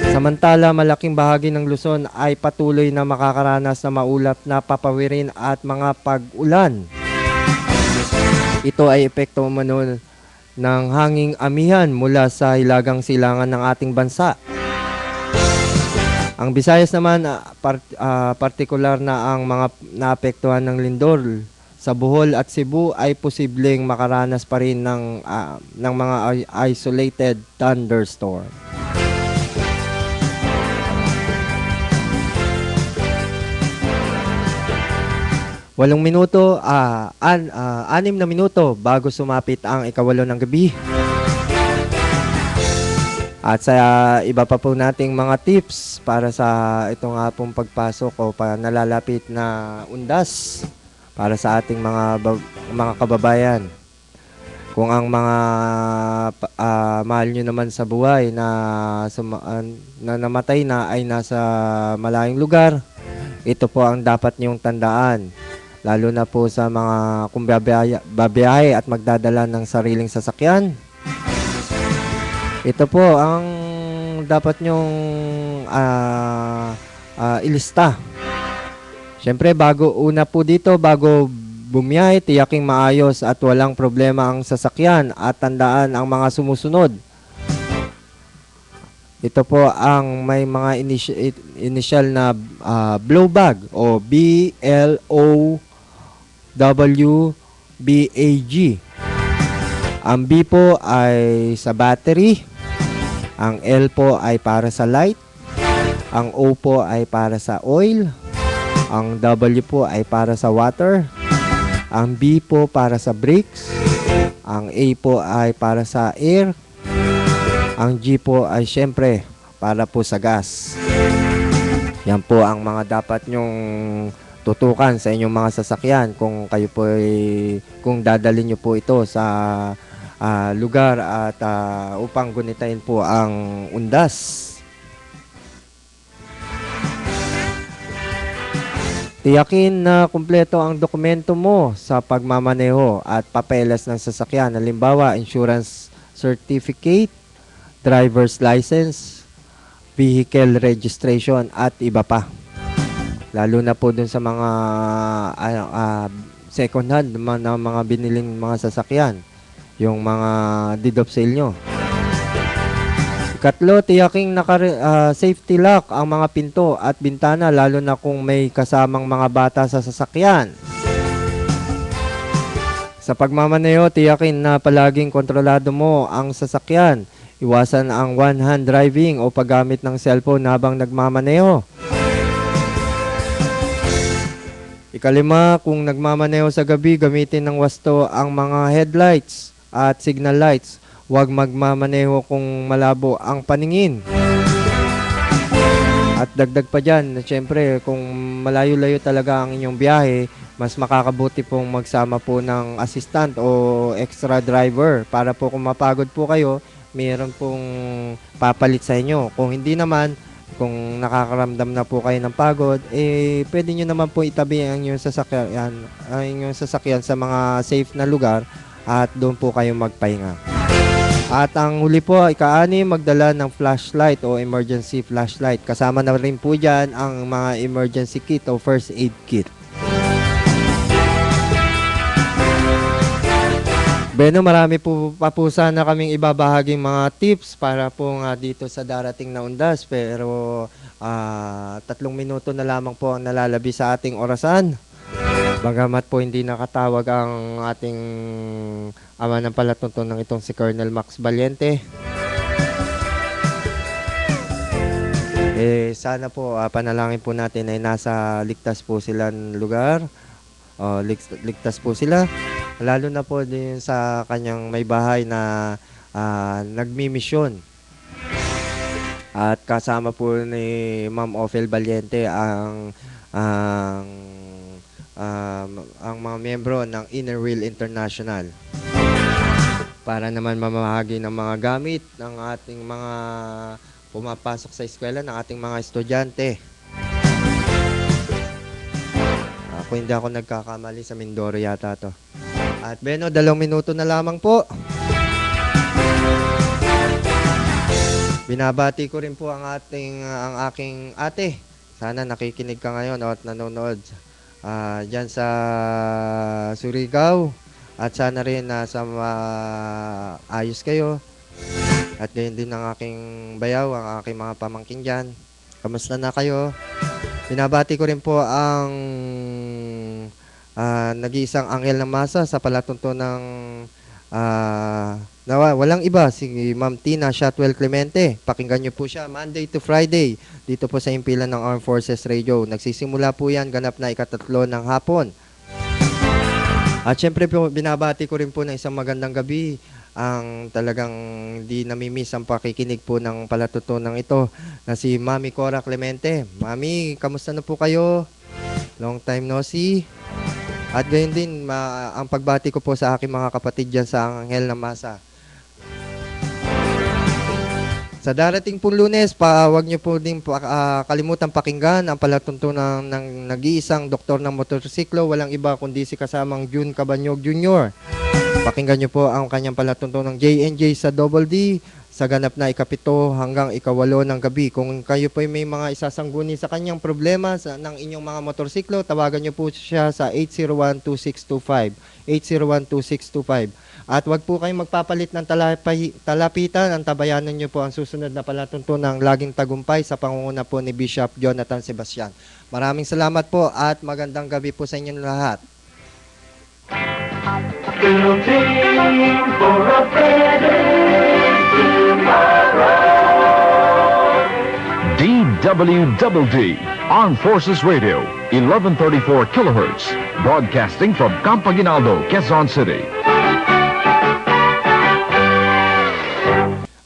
Samantala, malaking bahagi ng Luzon ay patuloy na makakaranas ng maulap na papawirin at mga pag-ulan. Ito ay epekto umano ng hanging amihan mula sa hilagang silangan ng ating bansa. Ang Visayas naman, partikular na ang mga naapektuhan ng lindol sa Bohol at Cebu ay posibleng makaranas pa rin ng mga isolated thunderstorm. Anim na minuto bago sumapit ang ikawalo ng gabi. At sa iba pa po nating mga tips para sa ito nga pong pagpasok o nalalapit na undas para sa ating mga kababayan. Kung ang mga mahal nyo naman sa buhay na namatay na ay nasa malayong lugar, ito po ang dapat nyong tandaan. Lalo na po sa mga kung babiyahe at magdadala ng sariling sasakyan. Ito po ang dapat nyong ilista. Siyempre, bago bumiyahe, tiyaking maayos at walang problema ang sasakyan at tandaan ang mga sumusunod. Ito po ang may mga initial na blow bag o BLOWBAG. Ang B po ay sa battery. Ang L po ay para sa light. Ang O po ay para sa oil. Ang W po ay para sa water. Ang B po para sa brakes. Ang A po ay para sa air. Ang G po ay syempre para po sa gas. Yan po ang mga dapat nyong tutukan sa inyong mga sasakyan kung kayo po kung dadalhin nyo po ito sa lugar at upang gunitain po ang undas. Tiyakin na kumpleto ang dokumento mo sa pagmamaneho at papeles ng sasakyan. Halimbawa, insurance certificate, driver's license, vehicle registration at iba pa. Lalo na po dun sa mga second hand na mga biniling mga sasakyan. Yung mga deed of sale nyo. Ikatlo, tiyaking safety lock ang mga pinto at bintana lalo na kung may kasamang mga bata sa sasakyan. Sa pagmamaneho, tiyakin na palaging kontrolado mo ang sasakyan. Iwasan ang one-hand driving o paggamit ng cellphone habang nagmamaneho. Ikalima, kung nagmamaneho sa gabi, gamitin ng wasto ang mga headlights at signal lights. Huwag magmamaneho kung malabo ang paningin. At dagdag pa dyan, syempre, kung malayo-layo talaga ang inyong biyahe, mas makakabuti pong magsama po ng assistant o extra driver para po kung mapagod po kayo, mayroon pong papalit sa inyo. Kung hindi naman, kung nakakaramdam na po kayo ng pagod, pwede nyo naman po itabi ang inyong sasakyan sa mga safe na lugar at doon po kayo magpahinga. At ang huli po, ika-6, magdala ng flashlight o emergency flashlight. Kasama na rin po dyan ang mga emergency kit o first aid kit. Beno, marami po pa po sana kaming ibabahaging mga tips para po nga dito sa darating na undas. Pero 3 minuto na lamang po ang nalalabi sa ating orasan. Bagamat po hindi nakatawag ang ating ama ng palatuntunan ng itong si Colonel Max Valiente. Sana po panalangin po natin ay nasa ligtas po silang lugar. Ligtas po sila. Lalo na po din sa kanyang may bahay na nagmimisyon. At kasama po ni Ma'am Ophel Valiente ang mga miyembro ng Inner Wheel International para naman mamahagi ng mga gamit ng ating mga pumapasok sa eskwela, ng ating mga estudyante. Kung hindi ako nagkakamali, sa Mindoro yata to. At Beno, 2 minuto na lamang po. Binabati ko rin po ang aking ate. Sana nakikinig ka ngayon at nanonood dyan sa Surigao. At sana rin nasa ayos kayo. At gayon din ang aking bayaw, ang aking mga pamangkin dyan. Kamusta na kayo? Binabati ko rin po ang nag-iisang anghel ng masa sa palatunto ng walang iba, si Ma'am Tina Shotwell Clemente. Pakinggan niyo po siya Monday to Friday dito po sa himpilan ng Armed Forces Radio. Nagsisimula po yan, ganap na 3 ng hapon. At syempre po, binabati ko rin po ng isang magandang gabi ang talagang di namimiss ang pakikinig po ng palatutunang ito na si Mami Cora Clemente. Mami, kamusta na po kayo? Long time no see. At gayon din, ang pagbati ko po sa aking mga kapatid dyan sa Anghel ng Masa. Sa darating pong Lunes, huwag niyo po din kalimutan pakinggan ang palatuntunan ng nag-iisang doktor ng motorsiklo, walang iba kundi si kasamang June Cabanyog Jr. Pakinggan niyo po ang kanyang palatuntunan ng J&J sa Double D sa ganap na 7 hanggang 8 ng gabi. Kung kayo po may mga isasangguni sa kanyang problema ng inyong mga motorsiklo, tawagan niyo po siya sa 801-2625. 801-2625. At wag po kayong magpapalit ng talapitan. Ang tabayanan niyo po ang susunod na palatuntunang laging tagumpay sa pangunguna po ni Bishop Jonathan Sebastian. Maraming salamat po at magandang gabi po sa inyong lahat. DWDD, Armed Forces Radio, 1134 kilohertz, broadcasting from Campo Aguinaldo, Quezon City.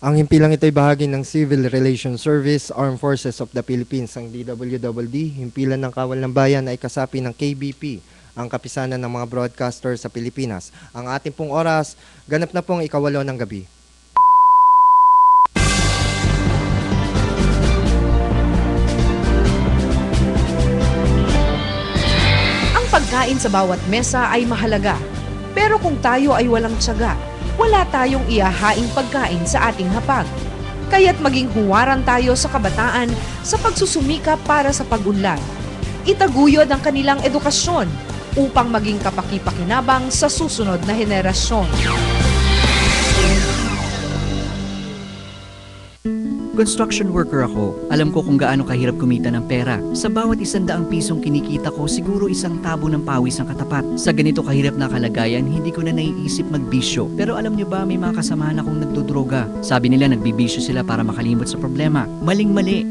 Ang himpilang ito ay bahagi ng Civil Relations Service, Armed Forces of the Philippines. Ang DWDD, himpilan ng Kawal ng Bayan, ay kasapi ng KBP, ang kapisanan ng mga broadcaster sa Pilipinas. Ang ating pong oras, ganap na pong 8 ng gabi. Ang pagkain sa bawat mesa ay mahalaga. Pero kung tayo ay walang tiyaga, wala tayong ihahaing pagkain sa ating hapag. Kaya't maging huwaran tayo sa kabataan sa pagsusumikap para sa pag-unlad. Itaguyod ang kanilang edukasyon upang maging kapaki-pakinabang sa susunod na henerasyon. Construction worker ako. Alam ko kung gaano kahirap kumita ng pera. Sa bawat 100 pisong kinikita ko, siguro 1 tabo ng pawis ang katapat. Sa ganito kahirap na kalagayan, hindi ko na naiisip magbisyo. Pero alam nyo ba, may mga kasamahan akong nagdodroga. Sabi nila nagbibisyo sila para makalimot sa problema. Maling-mali.